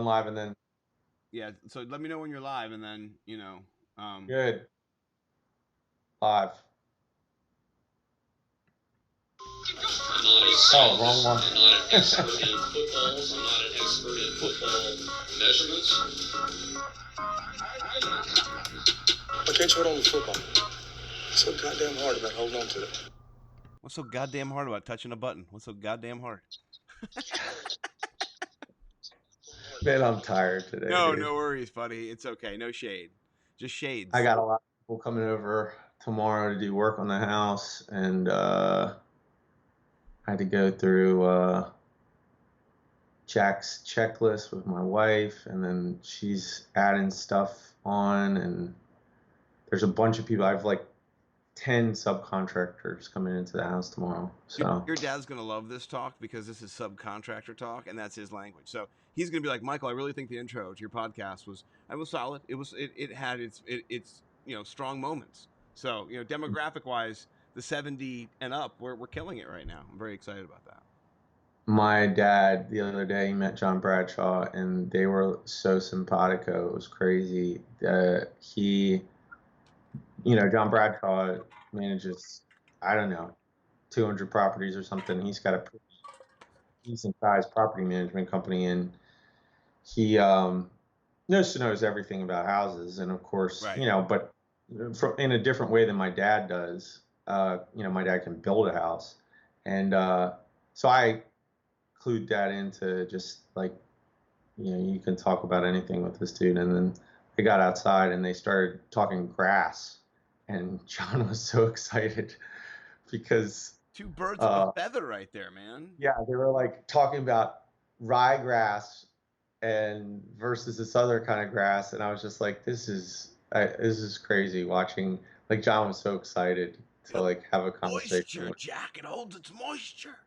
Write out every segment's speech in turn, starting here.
live and then Yeah, so let me know when you're live, and then good live. I'm not a Oh, wrong scientist. one. I'm not an expert in footballs. I'm not an expert in football measurements. What can't you hold on to football? What's so goddamn hard about holding on to it? what's so goddamn hard about touching a button? What's so goddamn hard? Man, I'm tired today, No, dude. no worries, buddy. It's okay. No shade, just I shades. got a lot of people coming over tomorrow to do work on the house, and I had to go through Jack's checklist with my wife, and then she's adding stuff on, and there's a bunch of people. I have like 10 subcontractors coming into the house tomorrow. Your, So your dad's gonna love this talk because this is subcontractor talk, and that's his language. So he's gonna be like, Michael, I really think the intro to your podcast was solid. It had its strong moments. So demographic wise, the 70 and up, we're killing it right now. I'm very excited about that. my dad the other day he met John Bradshaw, and they were so simpatico. It was crazy. John Bradshaw manages, I don't know, 200 properties or something. He's got a pretty decent sized property management company, and he knows everything about houses, and of course, Right. but in a different way than my dad does. My dad can build a house, and so I clued that into just like, you can talk about anything with this dude. And then they got outside and they started talking grass, and John was so excited because Two birds with a uh, feather right there, man. yeah, they were like talking about ryegrass and versus this other kind of grass, and I was just like, this is crazy watching. Like, John was so excited to like have a conversation Moisture, with. Jack. It holds its moisture.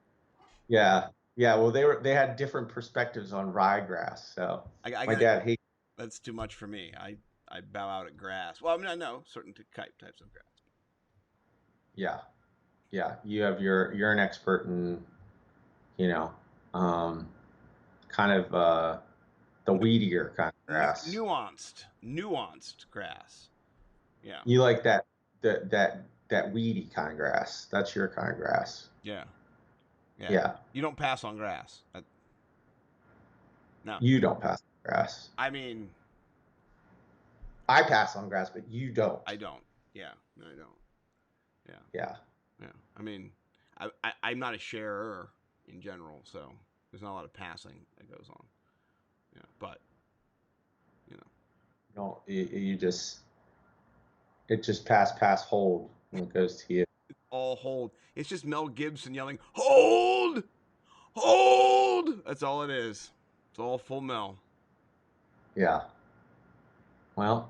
Yeah, yeah. Well, they had different perspectives on ryegrass. So I my got dad hates. That's too much for me. I bow out at grass. Well, I mean, I know certain types of grass. Yeah, yeah. You're an expert in, you know, um, kind of the weedier kind of grass. Nuanced grass. Yeah, You like that weedy kind of grass. That's your kind of grass. yeah, yeah. Yeah. You don't pass on grass. No, You don't pass on grass. I mean, I pass on grass, but you don't. I don't. Yeah, no, I don't. Yeah, Yeah. yeah. I mean, I'm not a sharer in general, so there's not a lot of passing that goes on. Yeah, but you know, No, you just it just pass hold when it goes to you. all hold. It's just Mel Gibson yelling, "Hold, hold." That's all it is. It's all full Mel. Yeah. Well,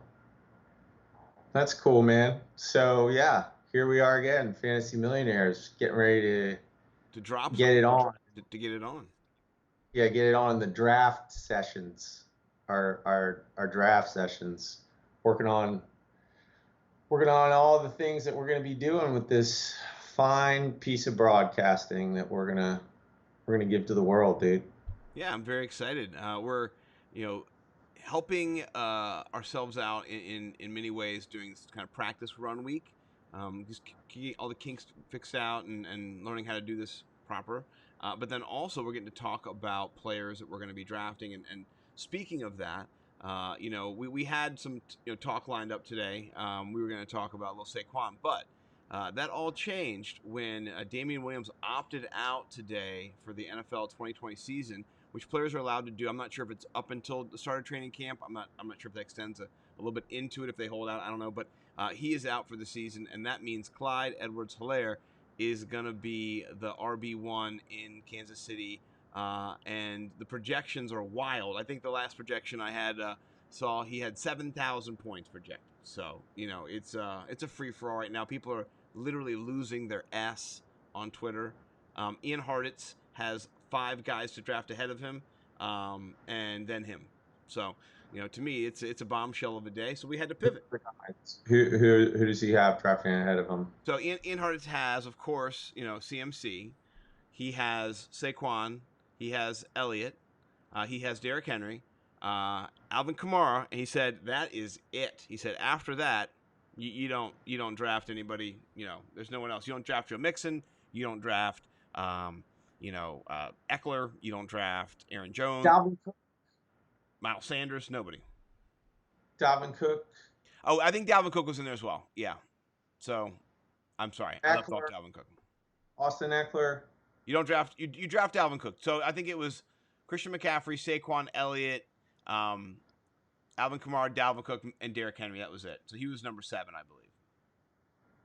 that's cool, man. So yeah, here we are again, Fantasy Millionaires, getting ready to To drop get it something, on. to get it on. Yeah, get it on the draft sessions, our draft sessions, working on all the things that we're going to be doing with this fine piece of broadcasting that we're gonna give to the world, dude. Yeah, I'm very excited. We're, you know, helping ourselves out in many ways doing this kind of practice run week. Just all the kinks fixed out and learning how to do this proper. But then also we're getting to talk about players that we're going to be drafting. And speaking of that, we had some talk lined up today. We were going to talk about Lil Saquon, but that all changed when Damian Williams opted out today for the NFL 2020 season, which players are allowed to do. I'm not sure if it's up until the start of training camp. I'm not sure if that extends a little bit into it if they hold out. I don't know, but he is out for the season, and that means Clyde Edwards-Helaire is going to be the RB1 in Kansas City. And the projections are wild. I think the last projection I had saw he had 7,000 points projected. So it's a free for all right now. People are literally losing their ass on Twitter. Ian Hartitz has 5 guys to draft ahead of him, and then him. So to me, it's a bombshell of a day. So we had to pivot. Who does he have drafting ahead of him? So Ian Hartitz has, of course, CMC. He has Saquon. He has Elliott. He has Derrick Henry. Alvin Kamara, and he said that is it. He said after that, you don't draft anybody. There's no one else. You don't draft Joe Mixon. You don't draft Eckler. You don't draft Aaron Jones, Dalvin Cook. Miles Sanders. Nobody. Dalvin Cook. Oh, I think Dalvin Cook was in there as well. Yeah. So, I'm sorry. I left off Eckler. Dalvin Cook. Austin Eckler. You don't draft. You draft Dalvin Cook. So I think it was Christian McCaffrey, Saquon Elliott, Alvin Kamara, Dalvin Cook, and Derrick Henry. That was it. So he was number 7, I believe.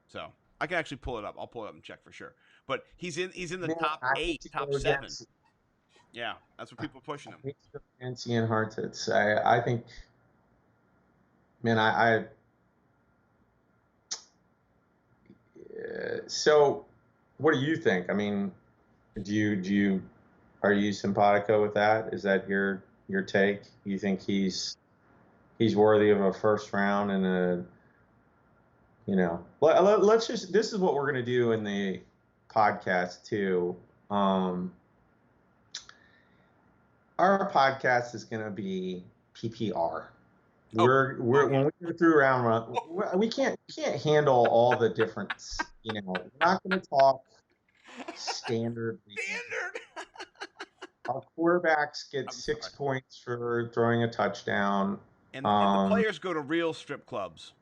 So I can actually pull it up. I'll pull it up and check for sure. But he's in the Man, top I 8, hate to top go 7. against- Yeah, that's what people are pushing I him. hate to go against Ian Hartitz. I think, man, so what do you think? I mean, are you simpatico with that? Is that your take? You think he's worthy of a first round and let's just, this is what we're going to do in the podcast too. Our podcast is going to be PPR. When we go through round one, we can't handle all the different. We're not going to talk standard. Our quarterbacks get 6 points for throwing a touchdown, and the players go to real strip clubs,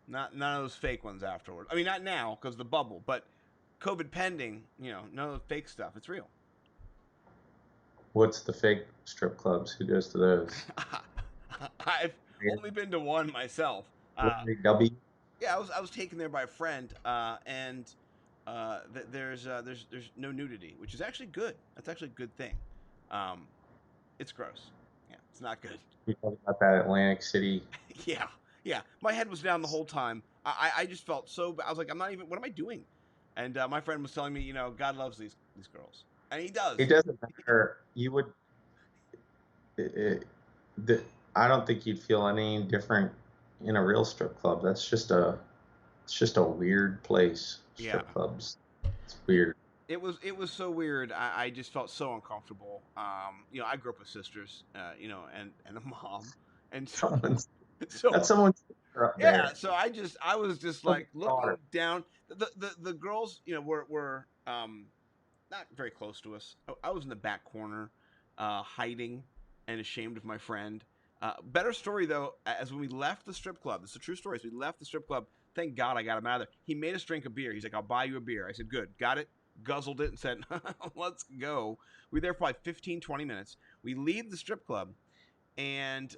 none of those fake ones afterward. I mean, not now because the bubble, but COVID pending. None of the fake stuff. It's real. What's the fake strip clubs? Who goes to those? I've only been to one myself. W. Yeah, I was taken there by a friend, and there's no nudity, which is actually good. That's actually a good thing. It's gross. Yeah, it's not good. We talked about that Atlantic City. Yeah. My head was down the whole time. I just felt so bad. I was like, I'm not even. What am I doing? And my friend was telling me, God loves these girls, and he does. It doesn't matter. You would. I don't think you'd feel any different in a real strip club. It's just a weird place. Strip clubs. It's weird. It was so weird. I just felt so uncomfortable. I grew up with sisters, and a mom, and that's someone's. Yeah, so I was just like looking down. The girls, were not very close to us. I was in the back corner, hiding and ashamed of my friend. Better story though, as when we left the strip club. This is a true story. So we left the strip club. Thank God I got him out of there. He made us drink a beer. He's like, "I'll buy you a beer." I said, "Good, got it." Guzzled it and said, "Let's go." We were there for like 15, 20 minutes. We leave the strip club, and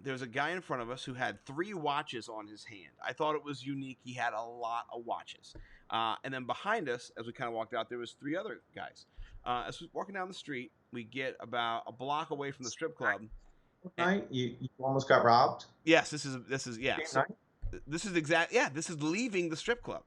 there's a guy in front of us who had 3 watches on his hand. I thought it was unique. He had a lot of watches. And then behind us, as we kind of walked out, there was 3 other guys. As we're walking down the street, we get about a block away from the strip club. Night, you almost got robbed? Yes, this is yeah. So, this is leaving the strip club.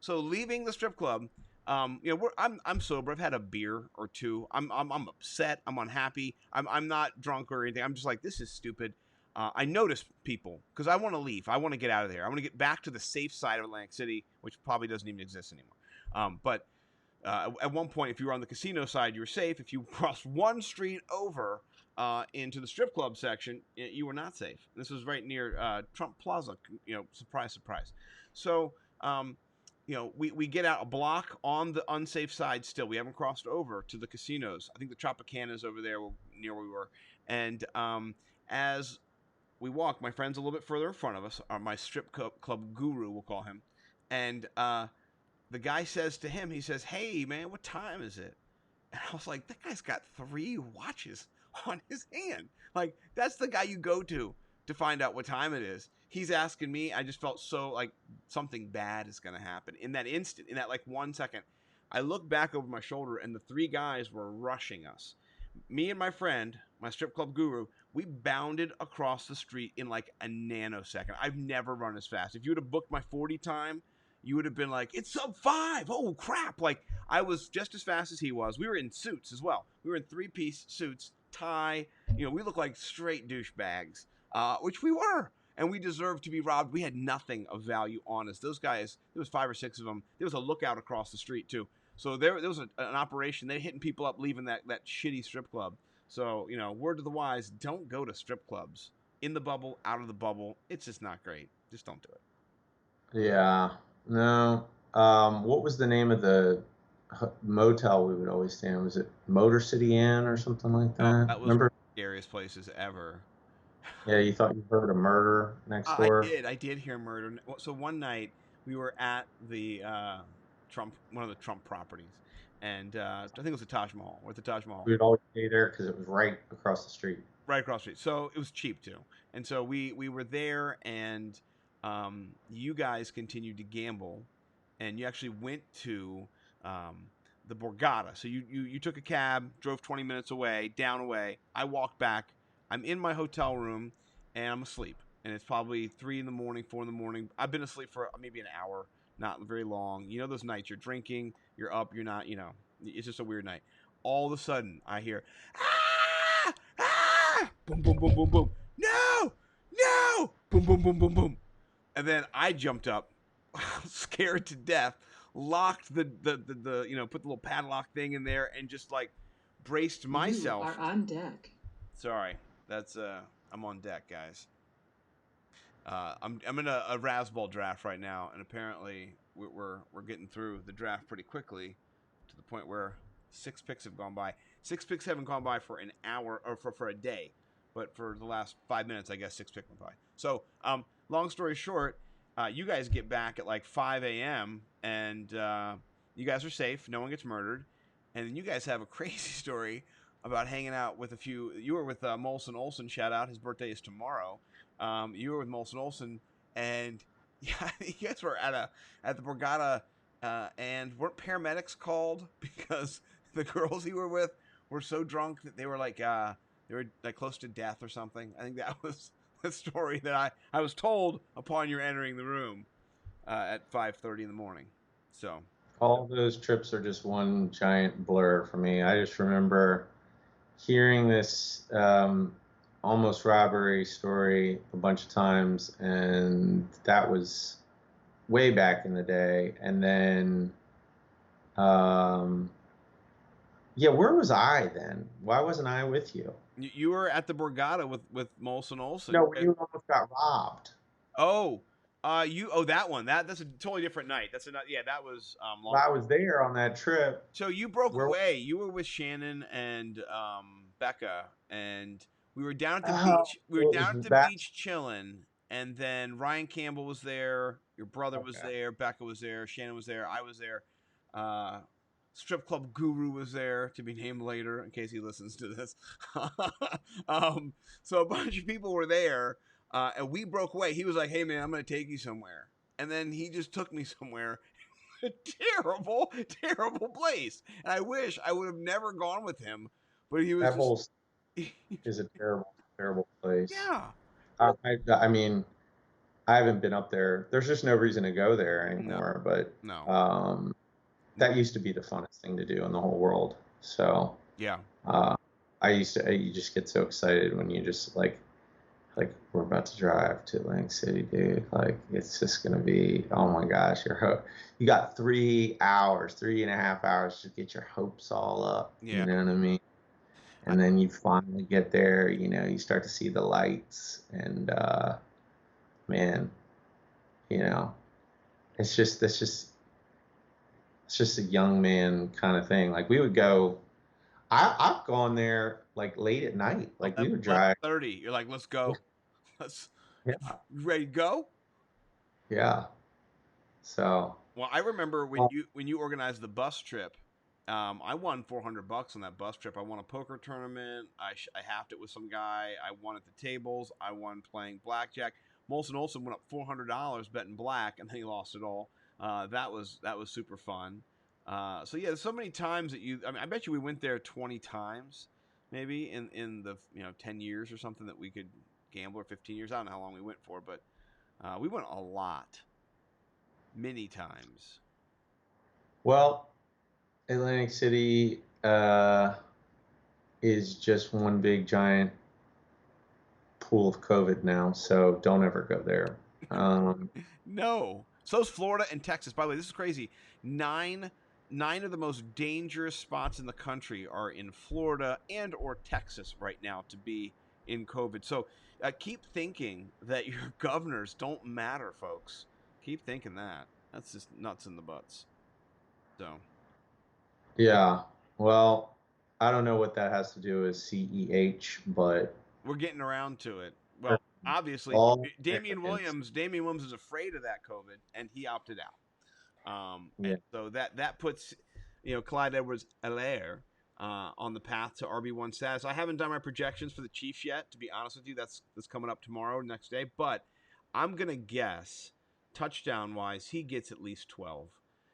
So leaving the strip club, I'm sober. I've had a beer or 2. I'm upset. I'm unhappy. I'm not drunk or anything. I'm just like, this is stupid. I notice people because I want to leave. I want to get out of there. I want to get back to the safe side of Atlantic City, which probably doesn't even exist anymore. But at one point, if you were on the casino side, you were safe. If you crossed one street over into the strip club section, you were not safe. This was right near Trump Plaza. Surprise, surprise. So. We get out a block on the unsafe side still. We haven't crossed over to the casinos. I think the Tropicana's over there near where we were. And as we walk, my friend's a little bit further in front of us, my strip club guru, we'll call him. And the guy says to him, he says, "Hey, man, what time is it?" And I was like, that guy's got 3 watches on his hand. Like, that's the guy you go to find out what time it is. He's asking me. I just felt so like something bad is going to happen. In that instant, in that like 1 second, I looked back over my shoulder and the 3 guys were rushing us. Me and my friend, my strip club guru, we bounded across the street in like a nanosecond. I've never run as fast. If you would have booked my 40 time, you would have been like, "It's sub 5. Oh, crap." Like, I was just as fast as he was. We were in suits as well. We were in 3-piece suits, tie. We looked like straight douchebags, which we were. And we deserved to be robbed. We had nothing of value on us. Those guys, there was 5 or 6 of them. There was a lookout across the street, too. So there was an operation. They're hitting people up, leaving that shitty strip club. So, you know, word to the wise, don't go to strip clubs. In the bubble, out of the bubble. It's just not great. Just don't do it. Yeah. No. What was the name of the motel we would always stay in? Was it Motor City Inn or something like Oh, that? that was one Remember? of the scariest places ever. Yeah, you thought you heard a murder next door. I did hear murder. So one night we were at the one of the Trump properties, and I think it was the Taj Mahal. We're at the Taj Mahal, We would always stay there because it was right across the street. right across the street. So it was cheap too, and so we were there, and you guys continued to gamble, and you actually went to the Borgata. So you took a cab, drove 20 minutes away, down away. I walked back. I'm in my hotel room, and I'm asleep. And it's probably 3 in the morning, 4 in the morning. I've been asleep for maybe an hour, not very long. You know those nights you're drinking, you're up, you're not. You know, it's just a weird night. All of a sudden, I hear ah ah boom boom boom boom boom. No, no, boom boom boom boom boom. And then I jumped up, scared to death, locked the you know, put the little padlock thing in there, and just like braced myself. You are on deck. Sorry, that's I'm on deck, guys. I'm in a Razzball draft right now, and apparently we're getting through the draft pretty quickly, to the point where 6 picks have gone by. 6 picks haven't gone by for an hour or for a day, but for the last 5 minutes, I guess 6 picks went by. So, long story short, you guys get back at like 5 a.m. and you guys are safe. No one gets murdered, and then you guys have a crazy story about hanging out with a few. You were with Molson Olson. Shout out, his birthday is tomorrow. You were with Molson Olson, and yeah, you guys were at the Borgata, and weren't paramedics called because the girls you were with were so drunk that they were like close to death or something. I think that was the story that I was told upon your entering the room at 5:30 in the morning. So All those trips are just one giant blur for me. I just remember hearing this almost robbery story a bunch of times, and that was way back in the day. And then, yeah, where was I then? Why wasn't I with you? you were at the Borgata with Molson Olson. No, you almost got robbed. Oh, that one. That's a totally different night. That's that was long. I was there on that trip. So you broke away. You were with Shannon and Becca, and we were down at the beach. We were down at the beach chilling, and then Ryan Campbell was there. Your brother was there. Becca was there. Shannon was there. I was there. Strip Club Guru was there, to be named later, in case he listens to this. So a bunch of people were there, and we broke away. He was like, "Hey man, I'm going to take you somewhere," and then he just took me somewhere. A terrible, terrible place, and I wish I would have never gone with him. But he was that whole is a terrible, terrible place. Yeah. I mean, I haven't been up there. There's just no reason to go there anymore. But no. That used to be the funnest thing to do in the whole world. So yeah, you just get so excited when you just like we're about to drive to Atlantic City, dude. Like it's just gonna be, oh my gosh, you got 3 hours, 3.5 hours to get your hopes all up. Yeah. You know what I mean? And then you finally get there, you know, you start to see the lights, and man, you know, it's just a young man kind of thing. Like we would go, I've gone there like late at night. Like we would drive 30. You're like, let's go. Yeah. Ready to go? Yeah. So. Well, I remember when you organized the bus trip. I won $400 on that bus trip. I won a poker tournament. I halved it with some guy. I won at the tables. I won playing blackjack. Molson Olson went up $400 betting black, and then he lost it all. That was super fun. So yeah, there's so many times that I bet you we went there 20 times, maybe in the 10 years or something that we could gamble, or 15 years. I don't know how long we went for, but we went a lot, many times. Well, Atlantic City is just one big giant pool of COVID now, so don't ever go there. No. So is Florida and Texas. By the way, this is crazy. 9 9 of the most dangerous spots in the country are in Florida and or Texas right now to be in COVID. So keep thinking that your governors don't matter, folks. Keep thinking that. That's just nuts in the butts. So Yeah. Well, I don't know what that has to do with CEH, but we're getting around to it. Well, obviously, all Damian Americans. Williams is afraid of that COVID, and he opted out. Yeah. And so that puts, Clyde Edwards-Helaire on the path to RB1 status. I haven't done my projections for the Chiefs yet, to be honest with you. That's coming up tomorrow, next day. But I'm gonna guess touchdown wise, he gets at least 12.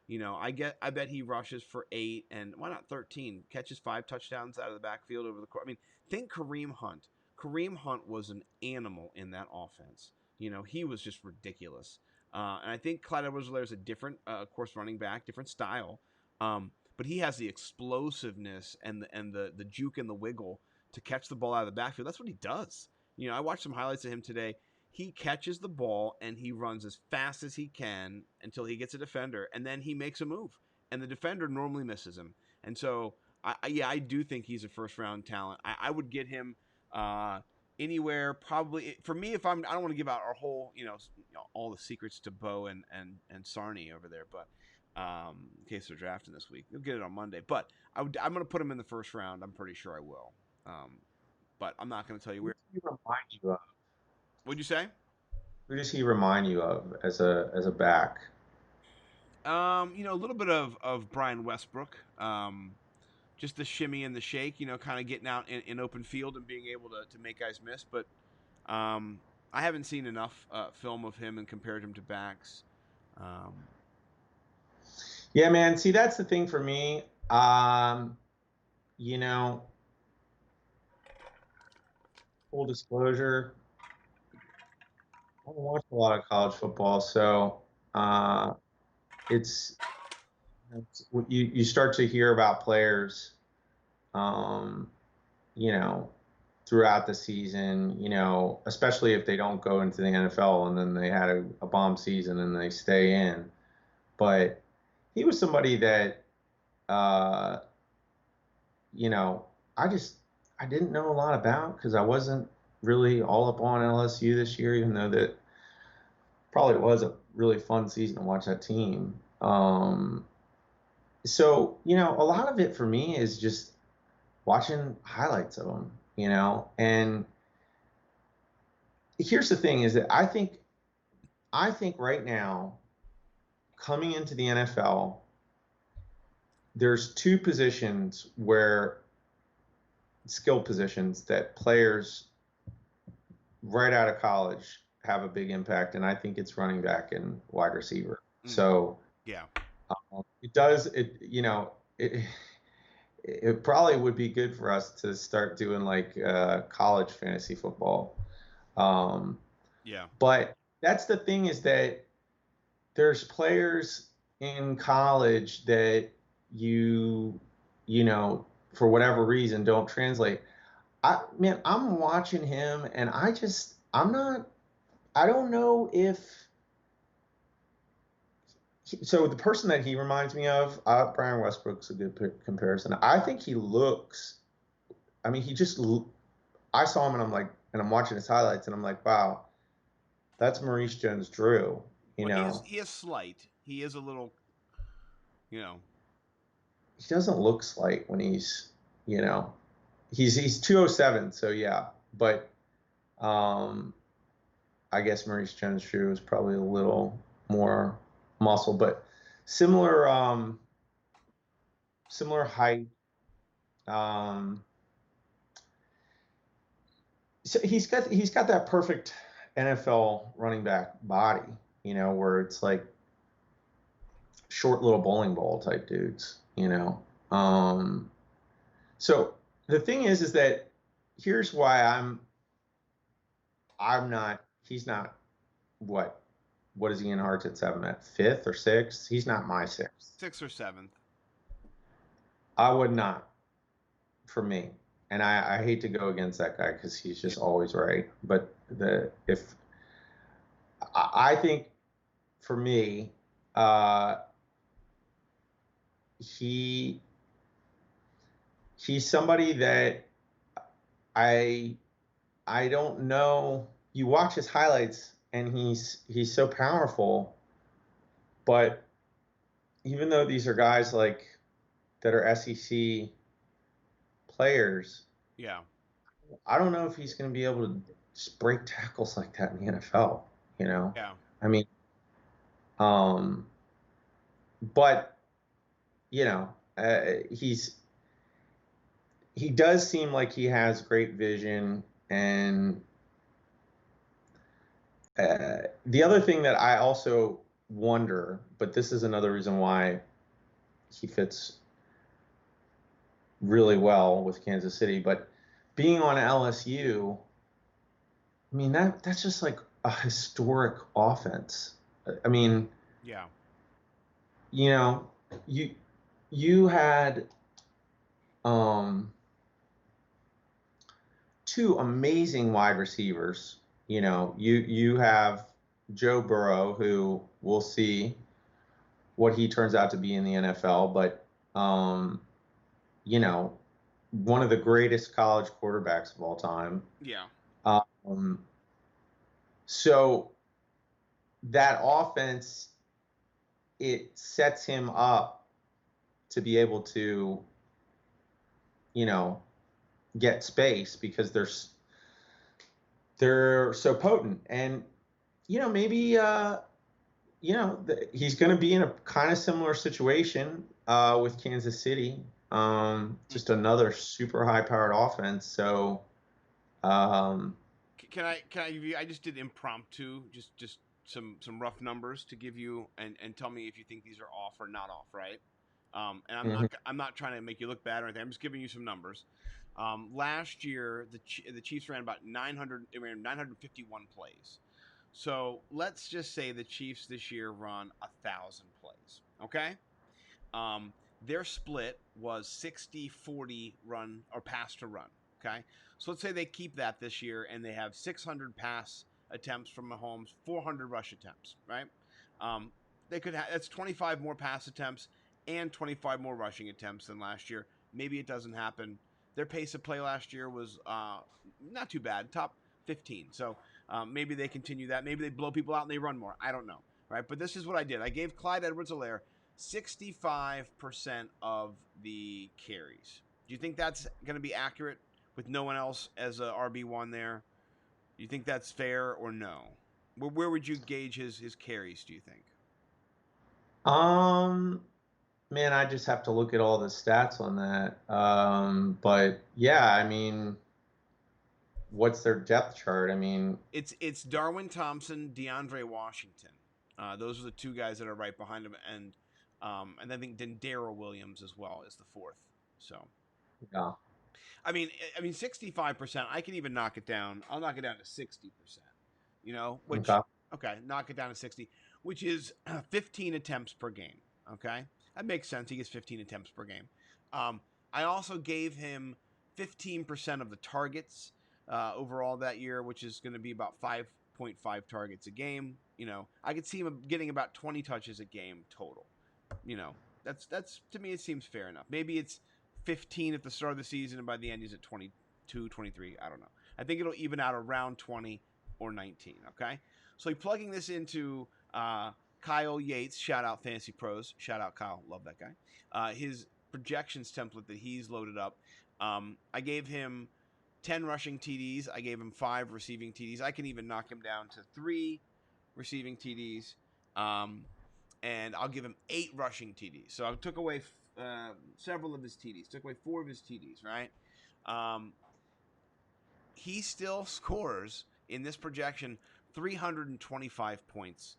I bet he rushes for 8, and why not 13? Catches 5 touchdowns out of the backfield over the course. I mean, think Kareem Hunt. Kareem Hunt was an animal in that offense. He was just ridiculous. And I think Clyde Edwards-Helaire is a different, of course, running back, different style. But he has the explosiveness and the juke and the wiggle to catch the ball out of the backfield. That's what he does. I watched some highlights of him today. He catches the ball and he runs as fast as he can until he gets a defender, and then he makes a move, and the defender normally misses him. And so, I do think he's a first round talent. I would get him anywhere probably for me if I don't want to give out our whole all the secrets to Bo and Sarney over there, but in case they're drafting this week, you'll get it on Monday. But I'm going to put him in the first round. I'm pretty sure I will. But I'm not going to tell you where. Who does he remind you of? What'd you say? Who does he remind you of as a back? A little bit of Brian Westbrook. Just the shimmy and the shake, kind of getting out in open field and being able to make guys miss. But I haven't seen enough film of him and compared him to backs. Yeah, man. See, that's the thing for me. Full disclosure, I don't watch a lot of college football, so it's you start to hear about players, throughout the season, especially if they don't go into the NFL and then they had a bomb season and they stay in. But he was somebody that, I didn't know a lot about because I wasn't really all up on LSU this year, even though that probably was a really fun season to watch that team. So, a lot of it for me is just watching highlights of them, and here's the thing is that I think right now, coming into the NFL, there's 2 positions skill positions that players right out of college have a big impact, and I think it's running back and wide receiver. So yeah, it probably would be good for us to start doing like college fantasy football. Yeah. But that's the thing is that there's players in college that for whatever reason don't translate. I'm watching him and I don't know if. So the person that he reminds me of, Brian Westbrook's a good comparison. I think he looks. I mean, I saw him and I'm watching his highlights and I'm like, wow, that's Maurice Jones-Drew. He is slight. He is a little, He doesn't look slight when he's 207. So yeah, but I guess Maurice Jones-Drew is probably a little more muscle, but similar height. So he's got that perfect NFL running back body, where it's like short little bowling ball type dudes, So the thing is that here's why he's not what is he in Hearts at 7 at 5th or 6th? He's not my 6th. 6th or 7th. I would not, for me. And I hate to go against that guy because he's just always right. But I think for me, he's somebody that I I don't know. You watch his highlights, and he's so powerful, but even though these are guys like that are SEC players, Yeah. I don't know if he's going to be able to just break tackles like that in the NFL. You know, Yeah. I mean, um, but you know, he does seem like he has great vision, and the other thing that I also wonder, but this is another reason why he fits really well with Kansas City, but being on LSU, I mean that's just like a historic offense. I mean, Yeah. you know, you you had um two amazing wide receivers. You know, you have Joe Burrow, who we'll see what he turns out to be in the NFL, but you know, one of the greatest college quarterbacks of all time. Yeah. Um, so that offense, it sets him up to be able to, you know, get space because they're so potent. And you know, maybe you know, he's going to be in a kind of similar situation with Kansas City. Just another super high-powered offense. So, um, Can I give you? I just did impromptu, just some rough numbers to give you, and tell me if you think these are off or not off, right? And mhm. I'm not trying to make you look bad or anything. I'm just giving you some numbers. Last year, the Chiefs ran about 900. They ran 951 plays. So let's just say the Chiefs this year run 1,000 plays. Okay. Um, their split was 60-40 run or pass to run. Okay. So let's say they keep that this year and they have 600 pass attempts from Mahomes, 400 rush attempts, right? Um, they could have that's 25 more pass attempts and 25 more rushing attempts than last year. Maybe it doesn't happen. Their pace of play last year was not too bad, top 15. So maybe they continue that. Maybe they blow people out and they run more. I don't know, right? But this is what I did. I gave Clyde Edwards-Helaire 65% of the carries. Do you think that's going to be accurate with no one else as a RB1 there? Do you think that's fair or no? Where would you gauge his carries, do you think? um, Man, I just have to look at all the stats on that. But yeah, I mean, what's their depth chart? I mean, It's Darwin Thompson, DeAndre Washington. Those are the two guys that are right behind him, and I think then Daryl Williams as well is the fourth. So yeah, I mean, 65%. I can even knock it down. I'll knock it down to 60%. You know, which okay, okay, knock it down to 60, which is 15 attempts per game. Okay, that makes sense. He gets 15 attempts per game. Um, I also gave him 15% of the targets overall that year, which is going to be about 5.5 targets a game. You know, I could see him getting about 20 touches a game total. You know, that's to me it seems fair enough. Maybe it's 15 at the start of the season and by the end he's at 22, 23. I don't know. I think it'll even out around 20 or 19. Okay, so plugging this into Kyle Yates, shout out Fantasy Pros, shout out Kyle, love that guy. His projections template that he's loaded up. I gave him 10 rushing TDs. I gave him 5 receiving TDs. I can even knock him down to 3 receiving TDs. And I'll give him 8 rushing TDs. So I took away several of his TDs, took away 4 of his TDs, right? Um, he still scores in this projection 325 points.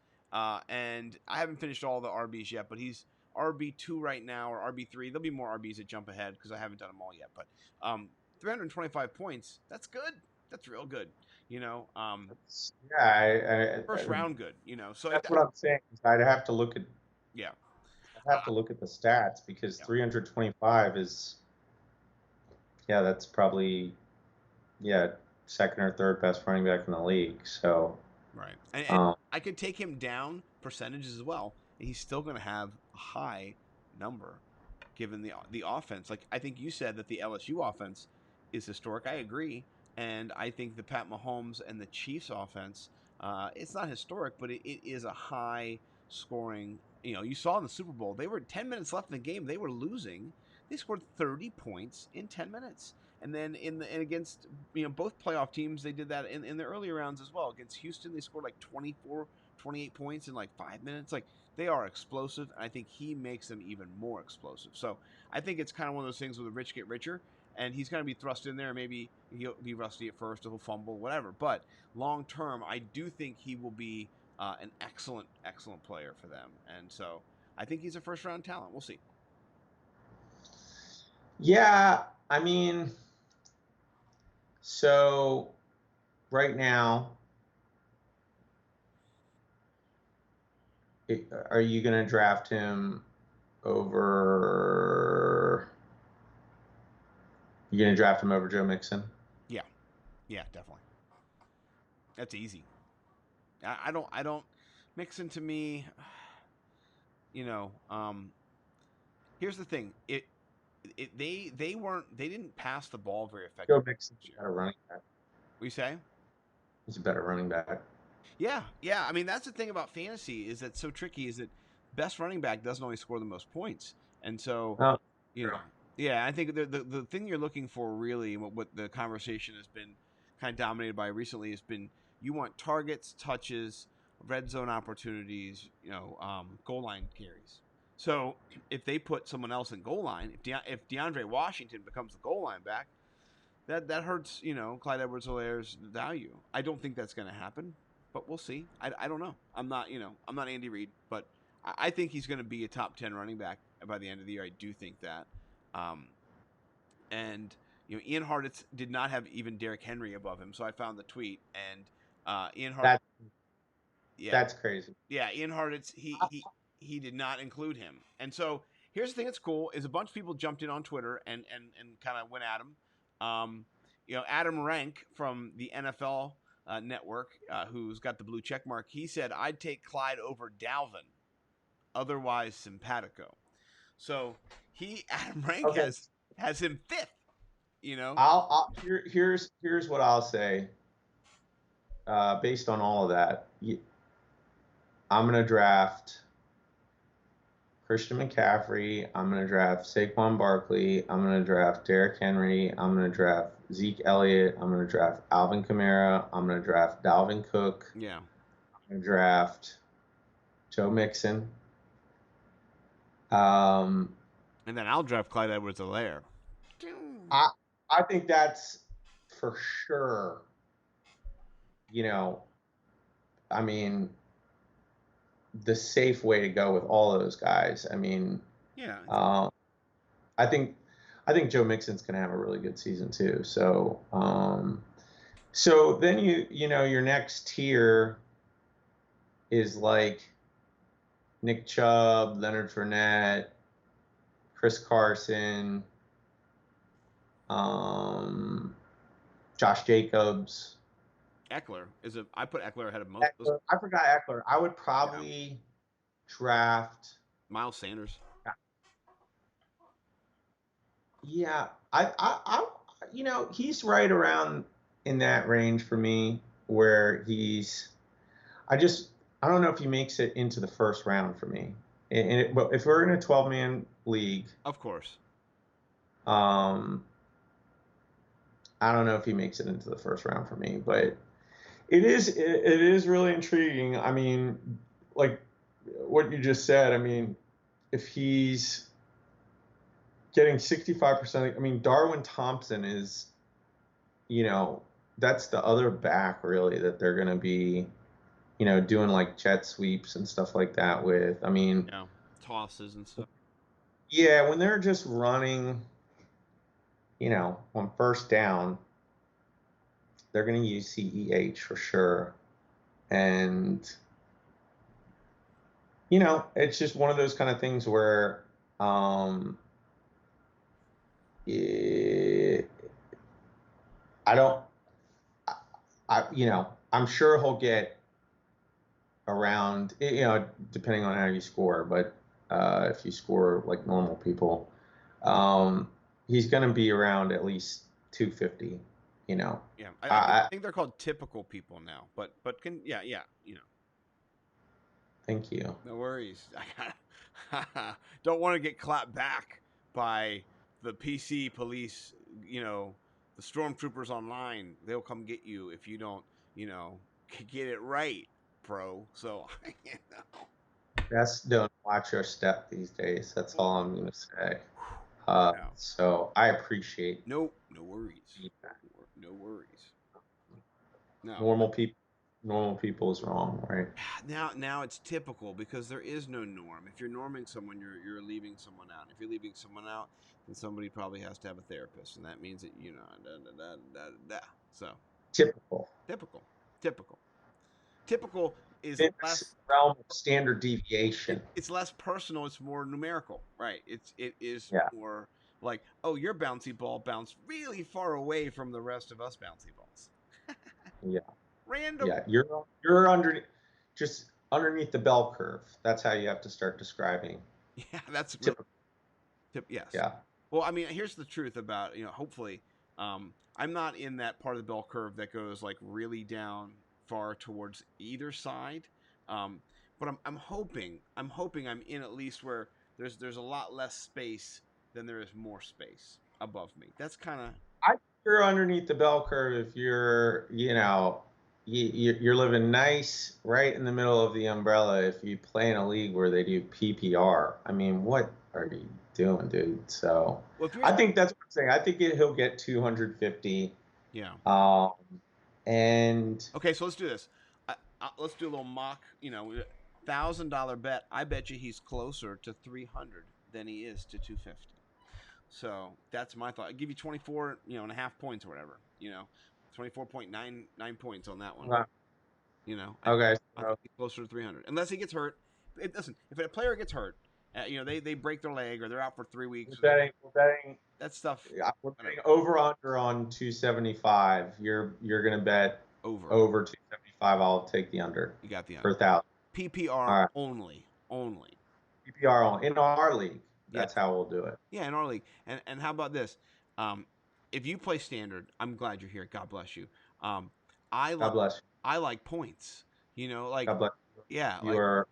And I haven't finished all the RBs yet, but he's RB2 right now or RB3. There'll be more RBs that jump ahead because I haven't done them all yet. But 325 points, that's good. That's real good. You know, yeah, first round good, you know. So that's what I'm saying. I'd have to yeah. look at the stats because Yeah. 325 is, yeah, that's probably, yeah, second or third best running back in the league. So, Right. And um, I could take him down percentages as well. And he's still going to have a high number given the offense. Like I think you said that the LSU offense is historic. I agree, and I think the Pat Mahomes and the Chiefs offense, it's not historic, but it is a high scoring. You saw in the Super Bowl, they were 10 minutes left in the game. They were losing. They scored 30 points in 10 minutes. And then and against both playoff teams, they did that in the earlier rounds as well. Against Houston, they scored like 24, 28 points in like 5 minutes. Like they are explosive, and I think he makes them even more explosive. So I think it's kind of one of those things where the rich get richer, and he's going to be thrust in there. Maybe he'll be rusty at first, or he'll fumble, whatever. But long term, I do think he will be an excellent, excellent player for them. And so I think he's a first round talent. We'll see. Yeah, I mean, so right now, are you going to draft him over? You're going to draft him over Joe Mixon? Yeah, definitely. That's easy. I don't Mixon to me. Here's the thing. They didn't pass the ball very effectively. Joe Mixon's a better running back. What you say? He's a better running back. Yeah. I mean, that's the thing about fantasy is that's so tricky. Is that best running back doesn't always score the most points, and so yeah. I think the thing you're looking for really, what the conversation has been kind of dominated by recently has been you want targets, touches, red zone opportunities, goal line carries. So if they put someone else in goal line, if DeAndre Washington becomes the goal line back, that hurts Clyde Edwards-Helaire's value. I don't think that's going to happen, but we'll see. I don't know. I'm not Andy Reid, but I think he's going to be a top 10 running back by the end of the year. I do think that. And Ian Hartitz did not have even Derrick Henry above him, so I found the tweet, and Ian Hartitz. That's crazy. Yeah, Ian Hartitz, he did not include him, and so here's the thing that's cool is a bunch of people jumped in on Twitter and kind of went at him. Adam Rank from the NFL Network, who's got the blue check mark, he said, "I'd take Clyde over Dalvin, otherwise simpatico." So Adam Rank has him fifth. Here's what I'll say. Based on all of that, I'm gonna draft Christian McCaffrey. I'm gonna draft Saquon Barkley. I'm gonna draft Derrick Henry. I'm gonna draft Zeke Elliott. I'm gonna draft Alvin Kamara. I'm gonna draft Dalvin Cook. Yeah. I'm gonna draft Joe Mixon. And then I'll draft Clyde Edwards-Helaire. I think that's for sure. I mean, the safe way to go with all those guys. I mean, yeah. I think Joe Mixon's gonna have a really good season too. So, so then your next tier is like Nick Chubb, Leonard Fournette, Chris Carson, Josh Jacobs. Eckler I put Eckler ahead of most. I forgot Eckler. I would probably draft Miles Sanders. Yeah, I he's right around in that range for me where I don't know if he makes it into the first round for me. But if we're in a 12-man league, of course. I don't know if he makes it into the first round for me, but it is really intriguing. I mean, like what you just said. I mean, if he's getting 65%, I mean, Darwin Thompson is, that's the other back really that they're going to be, doing like jet sweeps and stuff like that with. I mean, tosses and stuff. Yeah, when they're just running, on first down, they're going to use CEH for sure. And, it's just one of those kind of things where I'm sure he'll get around, depending on how you score, but if you score like normal people, Um, he's going to be around at least 250. You know, Yeah, I think they're called typical people now, but yeah, thank you. no worries. Don't want to get clapped back by the PC police. The stormtroopers online. They'll come get you if you don't, get it right, bro. So, Best don't watch your step these days. That's all I'm going to say. No. So I appreciate No worries. feedback. No worries. No. Normal people is wrong, right? Now it's typical because there is no norm. If you're norming someone, you're leaving someone out. If you're leaving someone out, then somebody probably has to have a therapist, and that means that So Typical. typical is In the less. realm of standard deviation. It's less personal. It's more numerical, right? It is Yeah. more like, oh, your bouncy ball bounced really far away from the rest of us bouncy balls. Yeah. Random. Yeah, you're just underneath the bell curve. That's how you have to start describing. Yeah, that's Typical. yes. Yeah. Well, I mean, here's the truth about, hopefully, I'm not in that part of the bell curve that goes like really down far towards either side. But I'm hoping I'm in at least where there's a lot less space than there is more space above me. That's kind of. I think you're underneath the bell curve if you're, you're living nice right in the middle of the umbrella. If you play in a league where they do PPR, I mean, what are you doing, dude? So Well, I think that's what I'm saying. I think he'll get 250. Yeah. And Okay, so let's do this. Let's do a little mock. $1,000 bet. I bet you he's closer to 300 than he is to 250. So that's my thought. I give you 24, and a half points or whatever. 24.99 points on that one. okay, I think he's closer to 300, unless he gets hurt. Listen, if a player gets hurt, they break their leg or they're out for 3 weeks. We're betting. That stuff. We're betting over under on 275. You're gonna bet over 275. I'll take the under. You got the under. under. Per 1,000. PPR right. Only. PPR only in our league. That's how we'll do it. Yeah, in our league. And how about this? If you play standard, I'm glad you're here. God bless you. God bless you. I like points. God bless you. Yeah. You are.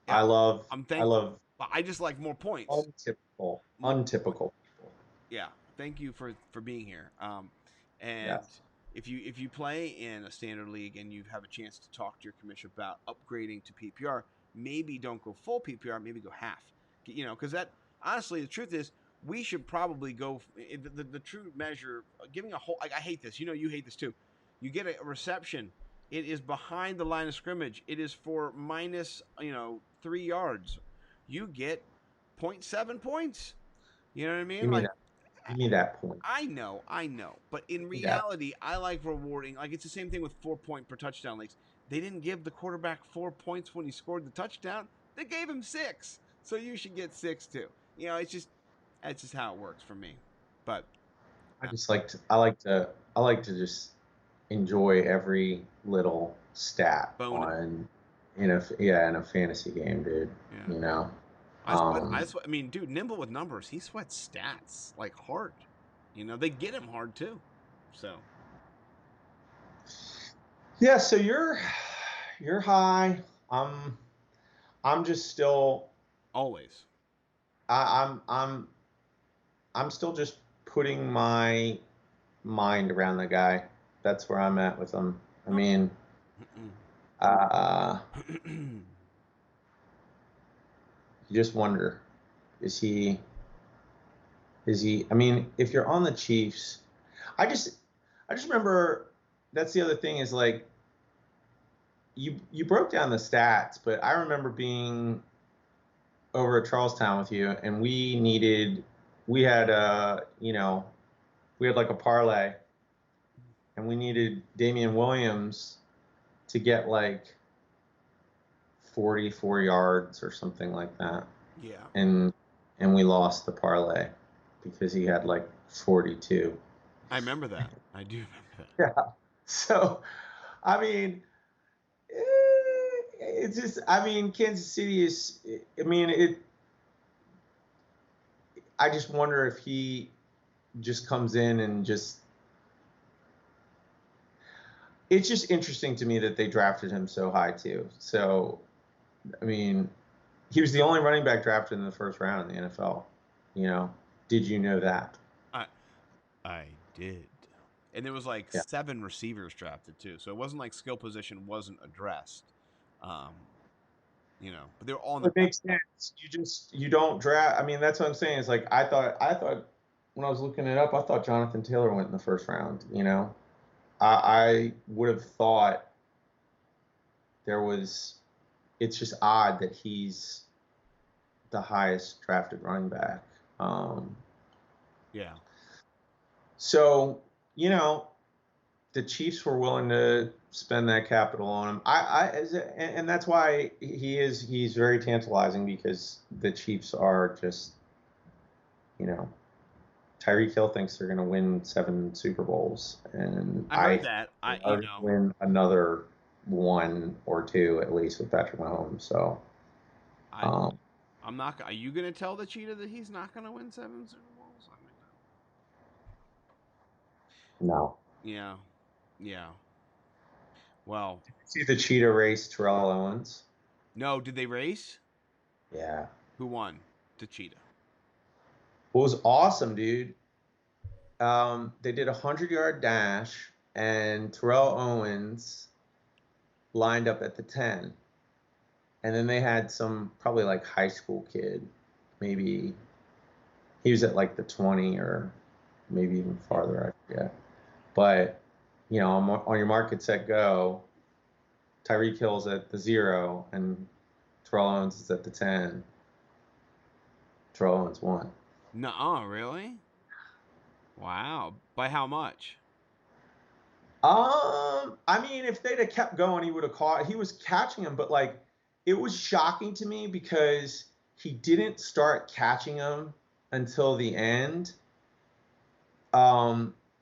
Yeah, I love. I'm thankful. I just like more points. Untypical people. Yeah. Thank you for being here. And if you play in a standard league and you have a chance to talk to your commissioner about upgrading to PPR, maybe don't go full PPR, maybe go half. Because that honestly, the truth is, we should probably go the true measure. Giving a whole, I hate this. You hate this too. You get a reception. It is behind the line of scrimmage. It is for minus 3 yards. You get 0.7 points. You know what I mean? Give me that point. I know. But in reality, I like rewarding. Like, it's the same thing with 4 point per touchdown leagues. They didn't give the quarterback 4 points when he scored the touchdown. They gave him 6. So you should get 6 too. It's just how it works for me. But I like to just enjoy every little stat in a fantasy game, dude. Yeah. I mean, dude, nimble with numbers. He sweats stats like hard. They get him hard too. So. Yeah. So you're high. I'm just still. Always. I'm still just putting my mind around the guy. That's where I'm at with him. I mean, you just wonder, is he? I mean, if you're on the Chiefs, I just remember, that's the other thing is, like, you broke down the stats, but I remember being over at Charlestown with you, and we had like a parlay, and we needed Damian Williams to get like 44 yards or something like that. Yeah. And we lost the parlay because he had like 42. I remember that. I do remember that. Yeah. So, I mean, it's just, Kansas City is, I just wonder if he just comes in and just. It's just interesting to me that they drafted him so high too. So, I mean, he was the only running back drafted in the first round in the NFL. You know, did you know that? I I did. And there was like Yeah. 7 receivers drafted too, so it wasn't like skill position wasn't addressed. Um, but they're all in the It makes sense. You don't draft. I mean, that's what I'm saying. Is like I thought when I was looking it up, I thought Jonathan Taylor went in the first round. You know, I would have thought there was. It's just odd that he's the highest drafted running back. Yeah. So the Chiefs were willing to spend that capital on him. And that's why he's very tantalizing because the Chiefs are just, Tyreek Hill thinks they're going to win 7 Super Bowls, and I heard that. they are going to win another 1 or 2 at least with Patrick Mahomes. So, I'm not. Are you going to tell the cheetah that he's not going to win 7 Super Bowls? I mean, no. yeah. Well, See the cheetah race Terrell Owens? no. Did they race? Yeah. Who won? The cheetah. It was awesome, dude. They did a 100-yard dash, and Terrell Owens lined up at the 10. And then they had some probably like high school kid, maybe he was at like the 20 or maybe even farther, I forget. But, on your mark, get set, go, Tyreek Hill's at the 0 and Terrell Owens is at the 10. Terrell Owens won. Nuh-uh, really? Wow. By how much? I mean, if they'd have kept going, he would have caught. He was catching him, but like, it was shocking to me because he didn't start catching him until the end.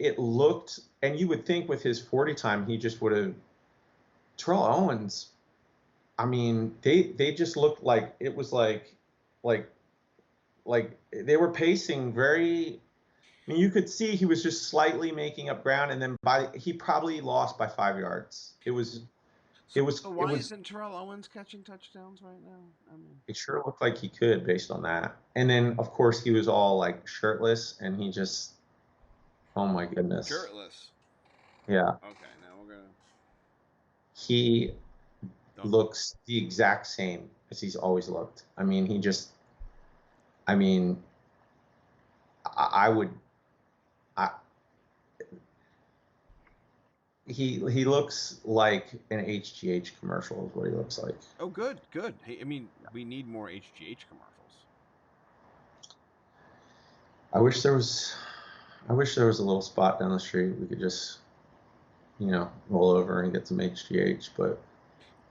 It looked, and you would think with his 40 time, he just would have. Terrell Owens, I mean, they just looked like it was like they were pacing very. I mean, you could see he was just slightly making up ground, and then he probably lost by 5 yards. So why isn't Terrell Owens catching touchdowns right now? I mean, it sure looked like he could based on that. And then, of course, he was all like shirtless, and he just, oh my goodness. Shirtless. Yeah. Okay, now we're gonna. He looks the exact same as he's always looked. I mean, he looks like an HGH commercial is what he looks like. Oh, good. Hey, I mean, we need more HGH commercials. I wish there was a little spot down the street we could just, roll over and get some HGH. But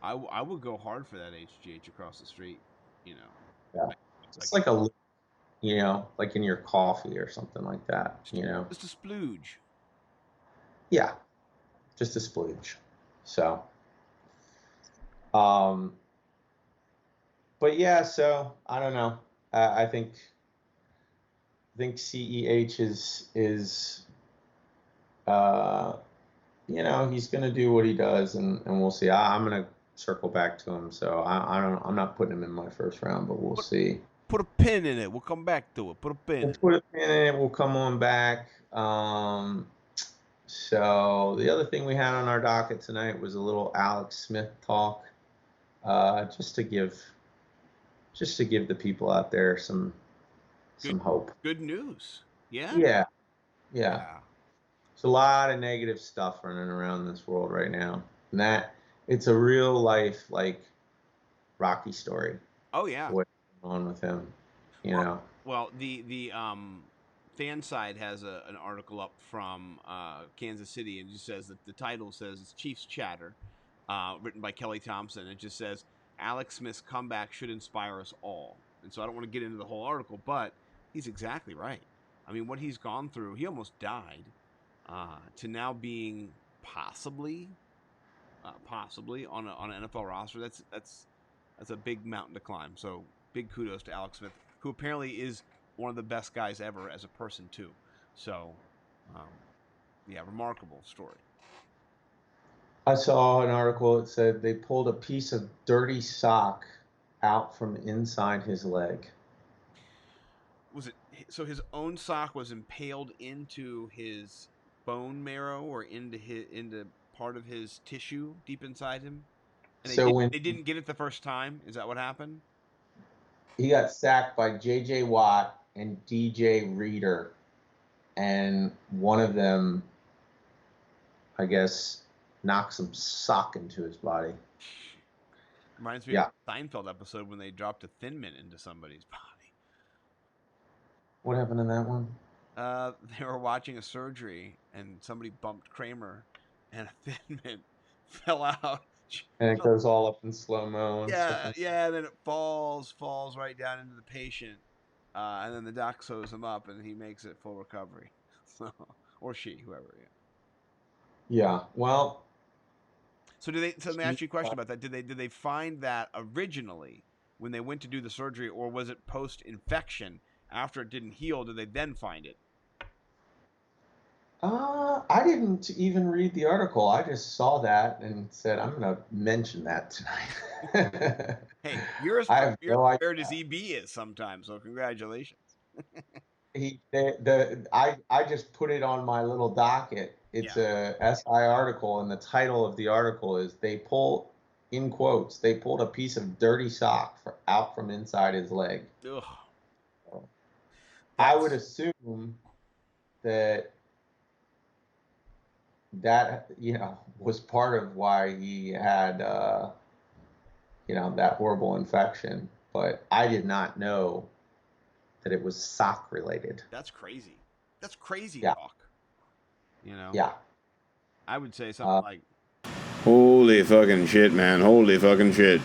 I would go hard for that HGH across the street. Yeah, it's like a, like in your coffee or something like that. Just a splooge. Yeah. Just a splooge. So, but yeah, so I don't know. I think CEH is he's going to do what he does, and we'll see. I'm going to circle back to him. So I'm not putting him in my first round, but we'll see. Put a pin in it. We'll come back to it. Put a pin. Put a pin in it. We'll come on back. So the other thing we had on our docket tonight was a little Alex Smith talk, just to give the people out there some hope. Good news. Yeah. Yeah. There's a lot of negative stuff running around this world right now, and that it's a real life like Rocky story. Oh yeah. What's going on with him? Well, the fan side has an article up from Kansas City, and it just says that the title says it's Chiefs Chatter, written by Kelly Thompson. It just says Alex Smith's comeback should inspire us all. And so I don't want to get into the whole article, but he's exactly right. I mean, what he's gone through, he almost died, to now being possibly on an NFL roster. That's a big mountain to climb. So big kudos to Alex Smith, who apparently is one of the best guys ever as a person too. So, yeah, remarkable story. I saw an article that said they pulled a piece of dirty sock out from inside his leg. Was it so? His own sock was impaled into his bone marrow or into part of his tissue deep inside him, and So when they didn't get it the first time. Is that what happened? he got sacked by J.J. Watt and DJ Reader, and one of them, I guess, knocked some sock into his body. Reminds me Yeah. of the Seinfeld episode when they dropped a Thin Mint into somebody's body. What happened in that one? They were watching a surgery and somebody bumped Kramer, and a Thin Mint fell out. And it goes all up in slow-mo and stuff. Yeah, and then it falls right down into the patient, and then the doc sews him up, and he makes it full recovery. So, or she, whoever. Yeah. Well. So let me ask you a question about that. Did they find that originally when they went to do the surgery, or was it post-infection after it didn't heal? Did they then find it? I didn't even read the article. I just saw that and said, I'm going to mention that tonight. Hey, you're as prepared as EB is sometimes, so congratulations. I just put it on my little docket. It's a SI article, and the title of the article is they pulled a piece of dirty sock out from inside his leg. Ugh. I would assume that was part of why he had that horrible infection, but I did not know that it was sock related. That's crazy. That's crazy Yeah. talk. Yeah. I would say something like, holy fucking shit, man. Holy fucking shit.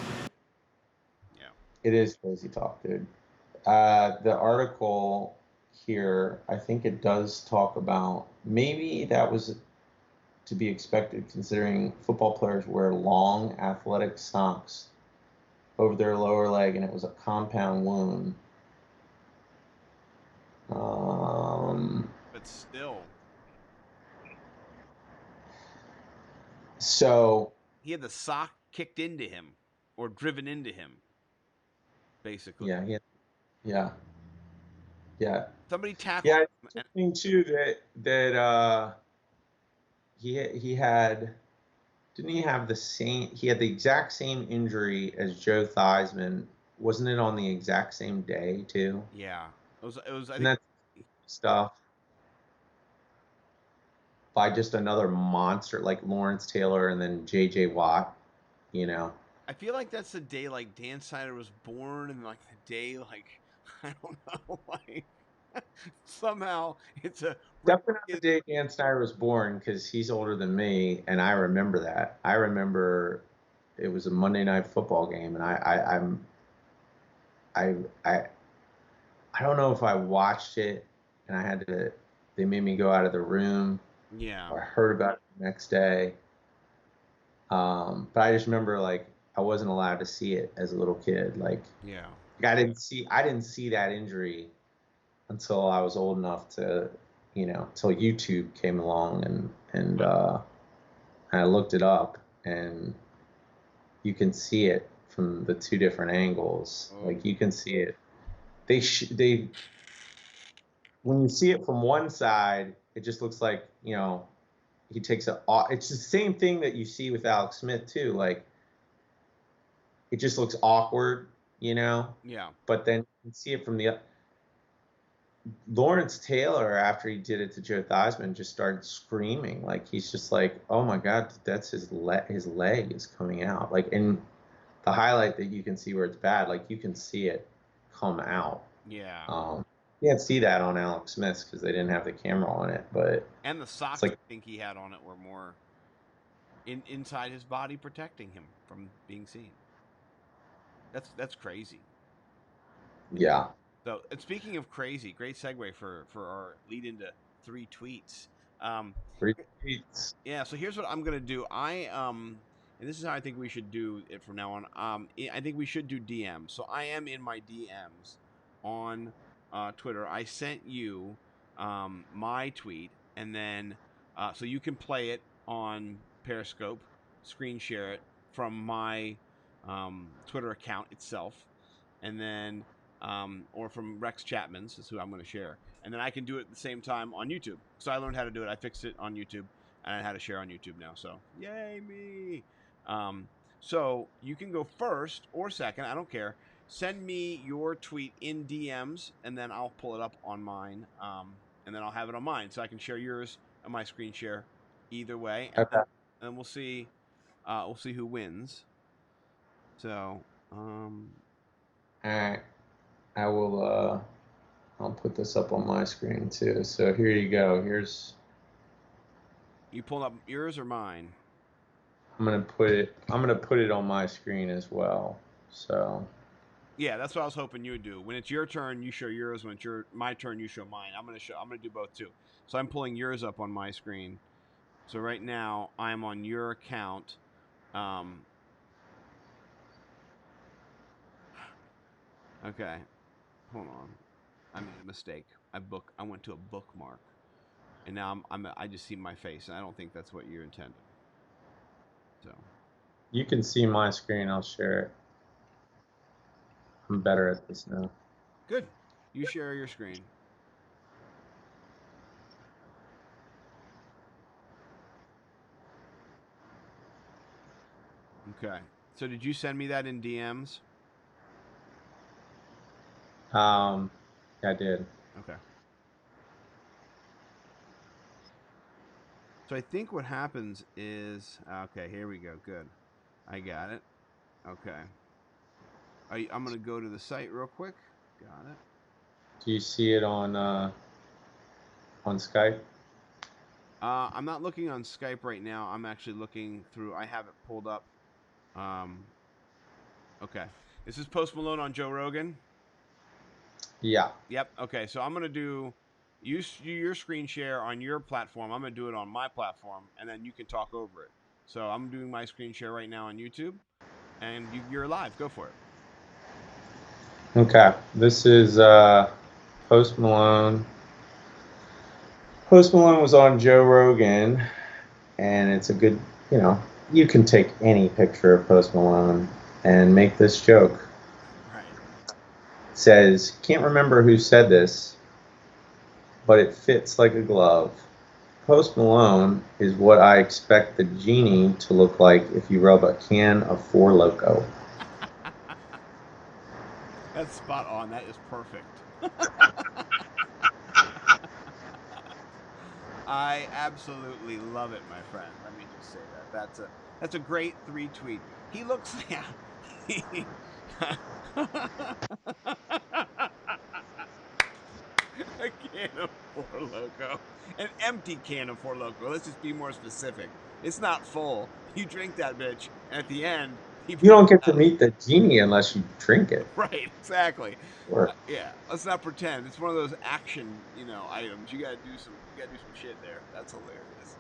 Yeah. It is crazy talk, dude. The article here, I think it does talk about maybe that was to be expected considering football players wear long athletic socks over their lower leg, and it was a compound wound. But still. So he had the sock kicked into him or driven into him, basically. Yeah. Somebody tackled. Yeah, it's interesting too that he had. Didn't he have the same? He had the exact same injury as Joe Theismann. Wasn't it on the exact same day too? Yeah, it was. I think that's stuff by just another monster like Lawrence Taylor and then J.J. Watt. I feel like that's the day like Dan Snyder was born, and like the day like I don't know, like somehow it's a definitely not the day Dan Snyder was born because he's older than me, and I remember that. I remember it was a Monday Night Football game, and I don't know if I watched it and they made me go out of the room. Yeah. Or I heard about it the next day. But I just remember like I wasn't allowed to see it as a little kid. Like I didn't see that injury until I was old enough to, till YouTube came along and I looked it up, and you can see it from the two different angles. Oh. Like you can see it. They when you see it from one side, it just looks like, he takes it's the same thing that you see with Alex Smith too. Like it just looks awkward, Yeah. But then you can see it from the Lawrence Taylor, after he did it to Joe Theismann, just started screaming. Like he's just like, oh my God, that's his leg is coming out. Like in the highlight that you can see where it's bad, like you can see it come out. Yeah. You can't see that on Alex Smith's because they didn't have the camera on it, but and the socks I think he had on it were more inside his body, protecting him from being seen. That's crazy. Yeah. So, and speaking of crazy, great segue for our lead into 3 tweets. 3 tweets. Yeah. So here's what I'm gonna do. And this is how I think we should do it from now on. I think we should do DMs. So I am in my DMs on Twitter, I sent you my tweet, and then so you can play it on Periscope, screen share it from my Twitter account itself, and then or from Rex Chapman's is who I'm going to share, and then I can do it at the same time on YouTube. So I learned how to do it. I fixed it on YouTube, and I know how to share on YouTube now. So yay me! So you can go first or second. I don't care. Send me your tweet in DMs, and then I'll pull it up on mine, and then I'll have it on mine, so I can share yours on my screen share. Either way, Okay. and we'll see who wins. So, All right. I will. I'll put this up on my screen too. So here you go. Here's. you pull up yours or mine? I'm gonna put it on my screen as well. So. Yeah, that's what I was hoping you would do. When it's your turn, you show yours. When it's my turn, you show mine. I'm gonna do both too. So I'm pulling yours up on my screen. So right now I'm on your account. Okay, hold on. I made a mistake. I went to a bookmark, and now I just see my face, and I don't think that's what you intended. So You can see my screen. I'll share it. I'm better at this now. good. You share your screen. Okay. So did you send me that in DMs? I did. Okay. So I think what happens is, okay, here we go. Good. I got it. Okay. I'm going to go to the site real quick. Got it. Do you see it on Skype? I'm not looking on Skype right now. I'm actually looking through. I have it pulled up. Okay. Is this Post Malone on Joe Rogan? Yeah. Yep. Okay. So I'm going to do your screen share on your platform. I'm going to do it on my platform, and then you can talk over it. So I'm doing my screen share right now on YouTube, and you're live. Go for it. Okay. This is Post Malone. Post Malone was on Joe Rogan, and it's a good, you can take any picture of Post Malone and make this joke. Right. It says, can't remember who said this, but it fits like a glove. Post Malone is what I expect the genie to look like if you rub a can of Four Loko. That's spot on. That is perfect. I absolutely love it, my friend. Let me just say that. That's a great retweet. He looks a can of Four Loko. An empty can of Four Loko. Let's just be more specific. It's not full. You drink that bitch, and at the end, You don't get to meet the genie unless you drink it. Right, exactly. Sure. Yeah, let's not pretend. It's one of those action, items. You gotta do some shit there. That's hilarious.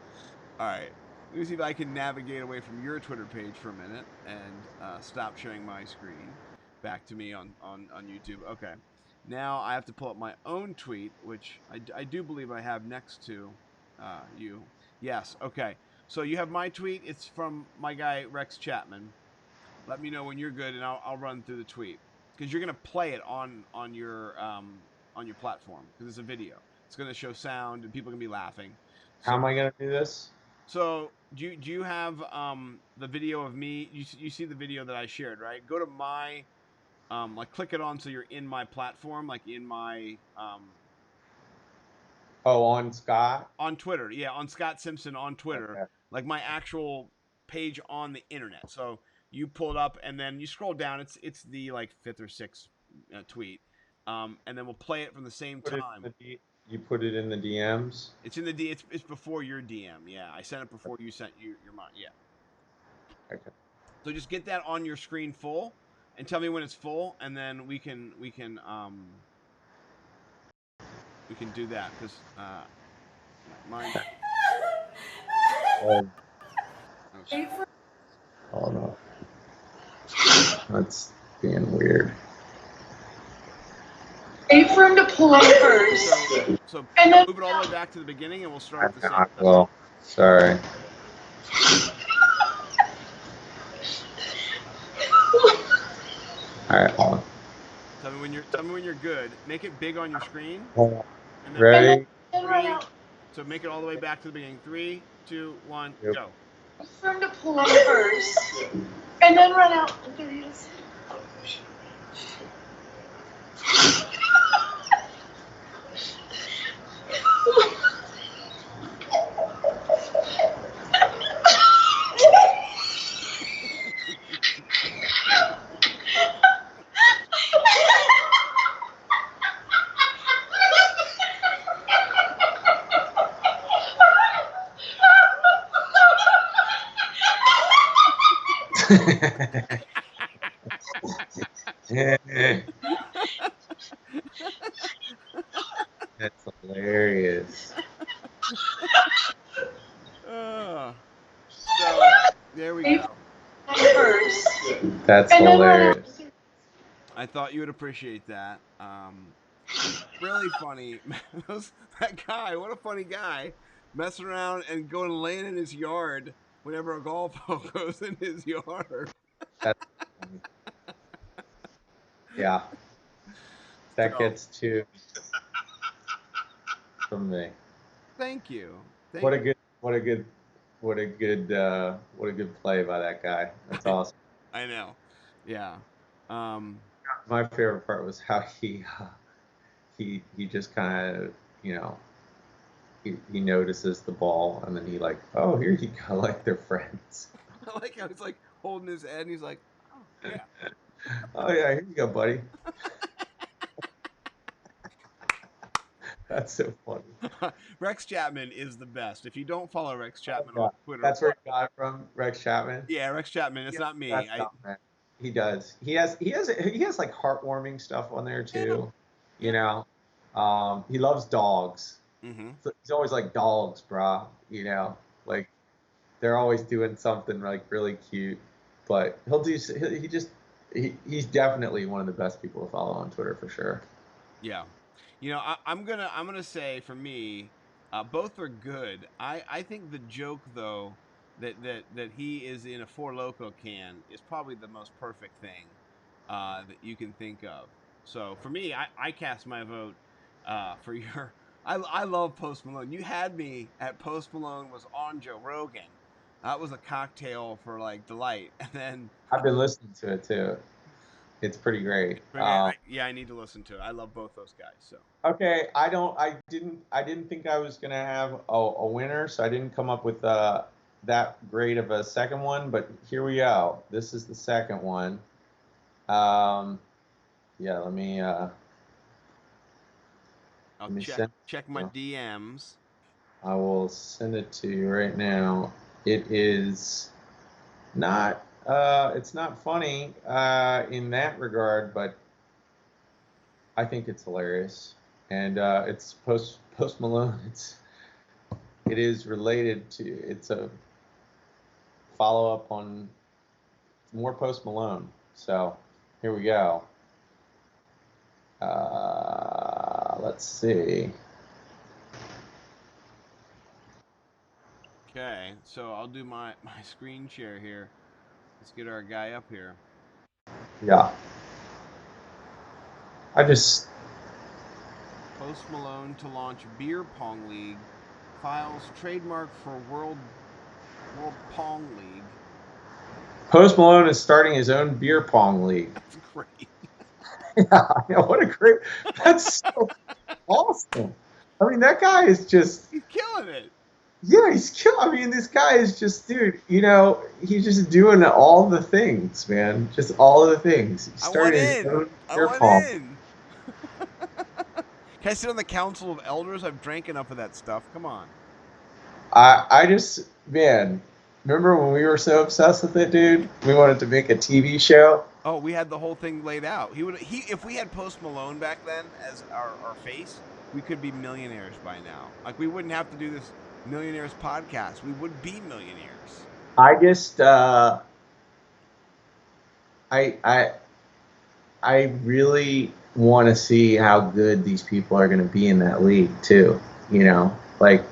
All right, let me see if I can navigate away from your Twitter page for a minute and stop sharing my screen. Back to me on YouTube. Okay, now I have to pull up my own tweet, which I do believe I have next to you. Yes. Okay. So you have my tweet. It's from my guy Rex Chapman. Let me know when you're good, and I'll run through the tweet because you're gonna play it on your platform because it's a video. It's gonna show sound, and people are gonna be laughing. So, How am I gonna do this? So do you have the video of me? You see the video that I shared, right? Go to my click it on so you're in my platform, like in my on Scott? On Twitter, yeah, on Scott Simpson on Twitter, Okay. like my actual page on the internet. So you pull it up and then you scroll down. It's the fifth or sixth tweet, and then we'll play it from the same time. You put it in the DMs? It's in the it's before your DM. Yeah, I sent it before you sent your mine. Yeah. Okay. So just get that on your screen full, and tell me when it's full, and then we can do that because mine. Okay. Hold on. That's being weird. April for him to pull up first. So And then move it all the way back to the beginning, and we'll start at the same I time. will. Sorry. All right, hold on. Tell me when you're good. Make it big on your screen. Hold on. And then Ready? and run three. out. So make it all the way back to the beginning. 3, 2, 1, Yep. go. For him to pull up first. And then run out. And there he is. That's hilarious. So there we go. First. That's And then run out. hilarious. I thought you would appreciate that. Really funny. That guy, what a funny guy, messing around and going and laying in his yard whenever a golf ball goes in his yard. That's funny. Yeah. That So- gets two from me. Thank you. What a good play by that guy. That's awesome. I know. Yeah. My favorite part was how he just kind of, he notices the ball and then he like, oh, here you go, like they're friends. I like how he's like holding his head and he's like, oh, yeah. Oh yeah, here you go, buddy. That's so funny. Rex Chapman is the best. If you don't follow Rex Chapman on Twitter, That's where he got it from, Rex Chapman. Yeah, Rex Chapman. It's not me. That's not right. He does. He has like heartwarming stuff on there too. You know, he loves dogs. Mm-hmm. So he's always like dogs, brah. You know, like they're always doing something like really cute. But he's definitely one of the best people to follow on Twitter for sure. Yeah. You know, I'm gonna say for me, both are good. I think the joke though that he is in a Four Loko can is probably the most perfect thing that you can think of. So for me, I cast my vote for your. I love Post Malone. You had me at Post Malone was on Joe Rogan. That was a cocktail for like delight, and then I've been listening to it too. It's pretty great. I need to listen to it. I love both those guys. So Okay, I didn't think I was gonna have a winner, so I didn't come up with that great of a second one. But here we go. This is the second one. Yeah, let me. I'll Let me check my DMs. I will send it to you right now. It is not. It's not funny in that regard, but I think it's hilarious, and it's Post Malone. It is related to. It's a follow up on more Post Malone. So here we go. Let's see. Okay, so I'll do my screen share here. Let's get our guy up here. Yeah. Post Malone to launch beer pong league, files trademark for World Pong League. Post Malone is starting his own beer pong league. That's great. Yeah, what a great. That's so awesome. I mean, that guy is just. He's killing it. Yeah, he's killing. I mean, this guy is just, dude. He's just doing all the things, man. Just all of the things. He's starting his own beer pong. Can I sit on the Council of Elders? I've drank enough of that stuff. Come on. I just, man. Remember when we were so obsessed with it, dude? We wanted to make a TV show. Oh, we had the whole thing laid out. If we had Post Malone back then as our face, we could be millionaires by now. Like, we wouldn't have to do this Millionaires podcast. We would be millionaires. I just, I really want to see how good these people are going to be in that league too. You know, like,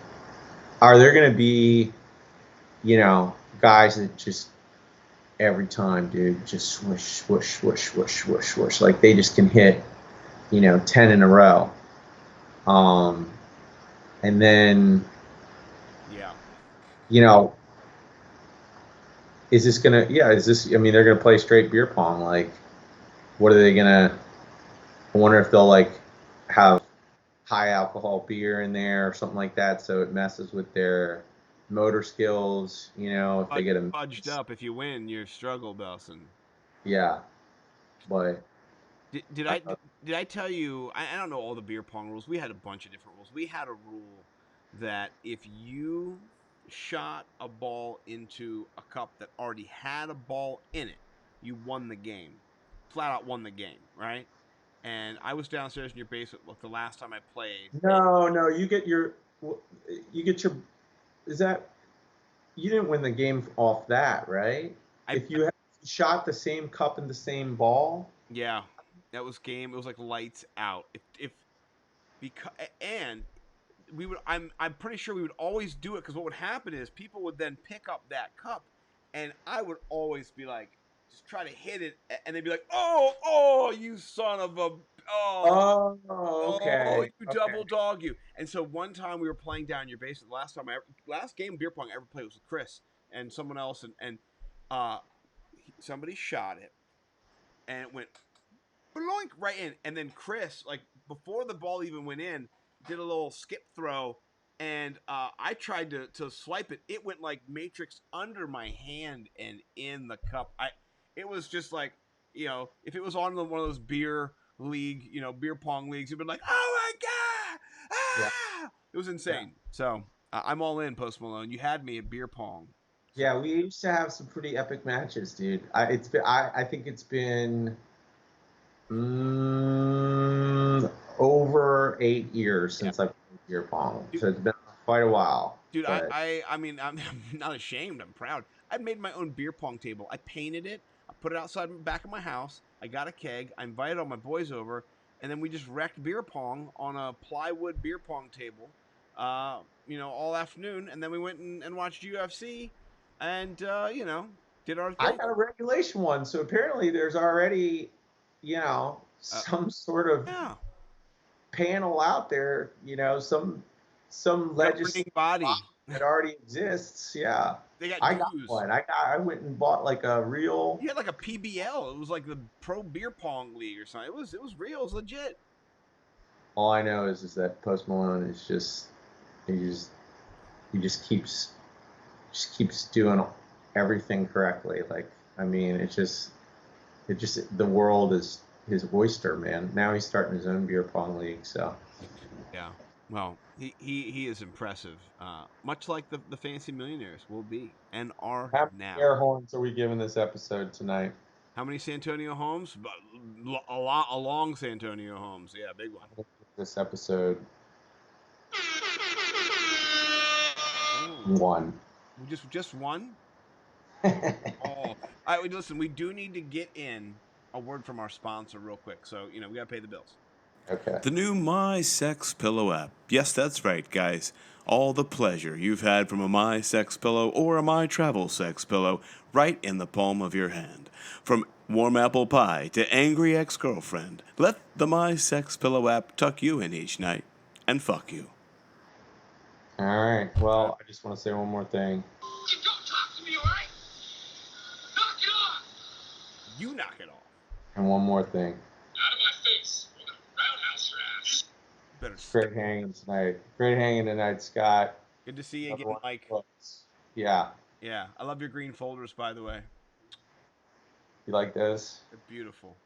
are there going to be, guys that just every time, dude, just swoosh, swoosh, swoosh, swoosh, swoosh, swoosh, like they just can hit, 10 in a row. And then, Yeah. Is this gonna? Yeah, I mean, they're gonna play straight beer pong. Like, what are they gonna? I wonder if they'll like have high alcohol beer in there or something like that, so it messes with their motor skills. If they get a Fudged up. If you win, you struggle, Belson. yeah, but Did I tell you? I don't know all the beer pong rules. We had a bunch of different rules. We had a rule that if you shot a ball into a cup that already had a ball in it, you won the game. Flat out won the game, right? And I was downstairs in your basement. Look, the last time I played. no, you get your. Is that you didn't win the game off that, right? If you shot the same cup and the same ball. Yeah, that was game. It was like lights out. If because and we would I'm pretty sure we would always do it because what would happen is people would then pick up that cup and I would always be like just try to hit it and they'd be like oh you son of a Oh, oh okay. you Okay. double dog you. And so one time we were playing down your basement. Last game beer pong I ever played was with Chris and someone else and uh somebody shot it and it went bloink right in. And then Chris, like before the ball even went in, did a little skip throw, and I tried to swipe it. It went like Matrix under my hand and in the cup. It was just like if it was on one of those beer league, beer pong leagues, you'd been like, oh my god, Yeah. It was insane. So I'm all in, Post Malone. You had me at beer pong. So. Yeah, we used to have some pretty epic matches, dude. I think it's been over 8 years since I played beer pong, so it's been quite a while. Dude, but- I mean, I'm not ashamed. I'm proud. I made my own beer pong table. I painted it. I put it outside the back of my house. I got a keg. I invited all my boys over, and then we just wrecked beer pong on a plywood beer pong table, all afternoon. And then we went and watched UFC, and did our thing. I got a regulation one, so apparently there's already, some sort of panel out there, some legislative body that already exists. Yeah, I got one. I went and bought like a real. You had like a PBL. It was like the Pro Beer Pong League or something. It was real. It was legit. All I know is that Post Malone is he just keeps doing everything correctly. Like, I mean, the world is his oyster, man. Now he's starting his own beer pong league. So yeah, well, he is impressive. Much like the Fantasy Millionaires will be and are how now. many air horns are we giving this episode tonight? How many Santonio Holmes? A lot along Santonio Holmes. Yeah, big one. This episode. 1. Just one? Oh. All right, listen, we do need to get in a word from our sponsor real quick. So, we got to pay the bills. Okay. The new My Sex Pillow app. Yes, that's right, guys. All the pleasure you've had from a My Sex Pillow or a My Travel Sex Pillow right in the palm of your hand. From warm apple pie to angry ex-girlfriend, let the My Sex Pillow app tuck you in each night and fuck you. All right. Well, I just want to say one more thing. You don't talk to me, all right? Knock it off! You knock it off. And one more thing. Out of my face. We're gonna roundhouse your ass. Better Great hanging tonight. Great hanging tonight, Scott. Good to see you again, Another one Mike. close. Yeah. Yeah, I love your green folders, by the way. You like those? They're beautiful.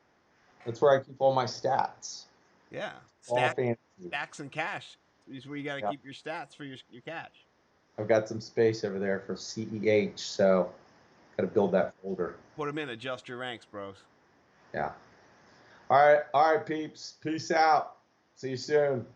That's where I keep all my stats. Yeah, All fancy. stacks and cash. This is where you got to keep your stats for your cash. I've got some space over there for CEH, so got to build that folder. Put them in, adjust your ranks, bros. Yeah. All right, peeps. Peace out. See you soon.